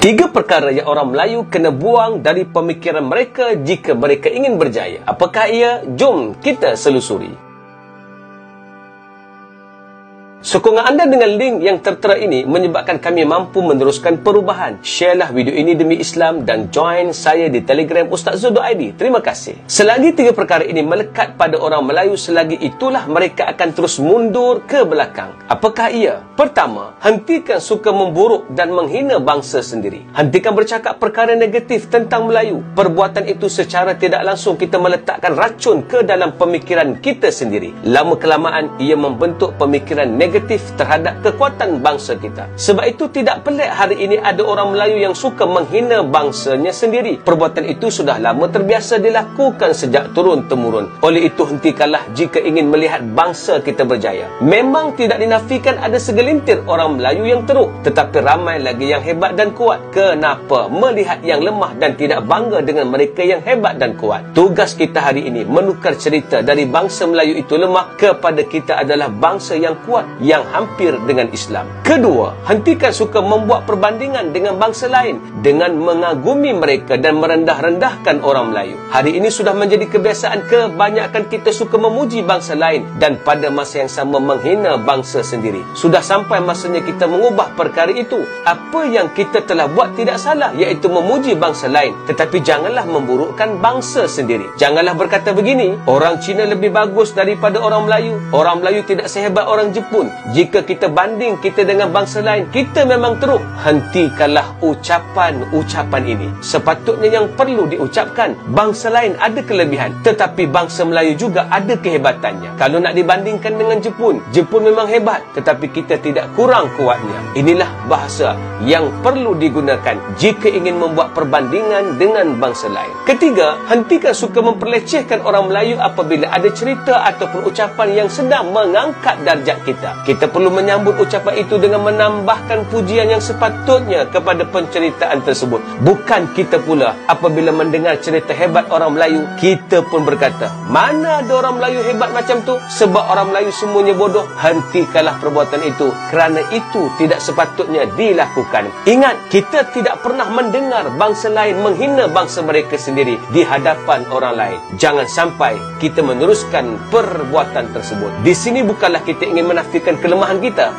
Tiga perkara yang orang Melayu kena buang dari pemikiran mereka jika mereka ingin berjaya. Apakah ia? Jom kita selusuri. Sokongan anda dengan link yang tertera ini menyebabkan kami mampu meneruskan perubahan. Sharelah video ini demi Islam dan join saya di Telegram Ustaz.id. Terima kasih. Selagi tiga perkara ini melekat pada orang Melayu, selagi itulah mereka akan terus mundur ke belakang. Apakah ia? Pertama, hentikan suka memburuk dan menghina bangsa sendiri. Hentikan bercakap perkara negatif tentang Melayu. Perbuatan itu secara tidak langsung kita meletakkan racun ke dalam pemikiran kita sendiri. Lama kelamaan ia membentuk pemikiran negatif terhadap kekuatan bangsa kita. Sebab itu tidak pelik hari ini ada orang Melayu yang suka menghina bangsanya sendiri. Perbuatan itu sudah lama terbiasa dilakukan sejak turun-temurun. Oleh itu hentikanlah jika ingin melihat bangsa kita berjaya. Memang tidak dinafikan ada segelintir orang Melayu yang teruk, tetapi ramai lagi yang hebat dan kuat. Kenapa melihat yang lemah dan tidak bangga dengan mereka yang hebat dan kuat? Tugas kita hari ini menukar cerita dari bangsa Melayu itu lemah kepada kita adalah bangsa yang kuat, yang hampir dengan Islam. Kedua, hentikan suka membuat perbandingan dengan bangsa lain dengan mengagumi mereka dan merendah-rendahkan orang Melayu. Hari ini sudah menjadi kebiasaan kebanyakan kita suka memuji bangsa lain dan pada masa yang sama menghina bangsa sendiri. Sudah sampai masanya kita mengubah perkara itu. Apa yang kita telah buat tidak salah, iaitu memuji bangsa lain, tetapi janganlah memburukkan bangsa sendiri. Janganlah berkata begini, orang Cina lebih bagus daripada orang Melayu, orang Melayu tidak sehebat orang Jepun. Jika kita banding kita dengan bangsa lain, kita memang teruk. Hentikanlah ucapan-ucapan ini. Sepatutnya yang perlu diucapkan, bangsa lain ada kelebihan, tetapi bangsa Melayu juga ada kehebatannya. Kalau nak dibandingkan dengan Jepun, Jepun memang hebat, tetapi kita tidak kurang kuatnya. Inilah bahasa yang perlu digunakan jika ingin membuat perbandingan dengan bangsa lain. Ketiga, hentikan suka memperlecehkan orang Melayu apabila ada cerita ataupun ucapan yang sedang mengangkat darjat kita. Kita perlu menyambut ucapan itu dengan menambahkan pujian yang sepatutnya kepada penceritaan tersebut. Bukan kita pula apabila mendengar cerita hebat orang Melayu, kita pun berkata, mana ada orang Melayu hebat macam tu? Sebab orang Melayu semuanya bodoh. Hentikanlah perbuatan itu, kerana itu tidak sepatutnya dilakukan. Ingat, kita tidak pernah mendengar bangsa lain menghina bangsa mereka sendiri di hadapan orang lain. Jangan sampai kita meneruskan perbuatan tersebut. Di sini bukanlah kita ingin menafikan kelemahan kita.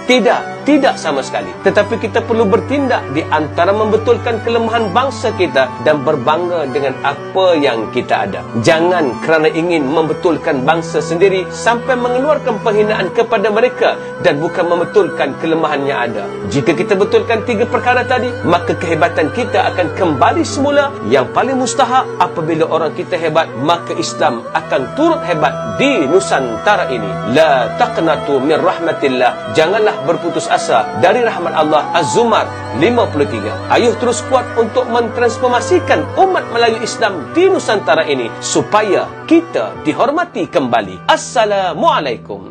Tidak sama sekali. Tetapi kita perlu bertindak di antara membetulkan kelemahan bangsa kita dan berbangga dengan apa yang kita ada. Jangan kerana ingin membetulkan bangsa sendiri sampai mengeluarkan penghinaan kepada mereka dan bukan membetulkan kelemahan yang ada. Jika kita betulkan tiga perkara tadi, maka kehebatan kita akan kembali semula. Yang paling mustahak, apabila orang kita hebat, maka Islam akan turut hebat di Nusantara ini. La taqnatu min rahmatillah. Janganlah berputus asa dari rahmat Allah. Az-Zumar 53. Ayuh terus kuat untuk mentransformasikan umat Melayu Islam di Nusantara ini supaya kita dihormati kembali. Assalamualaikum.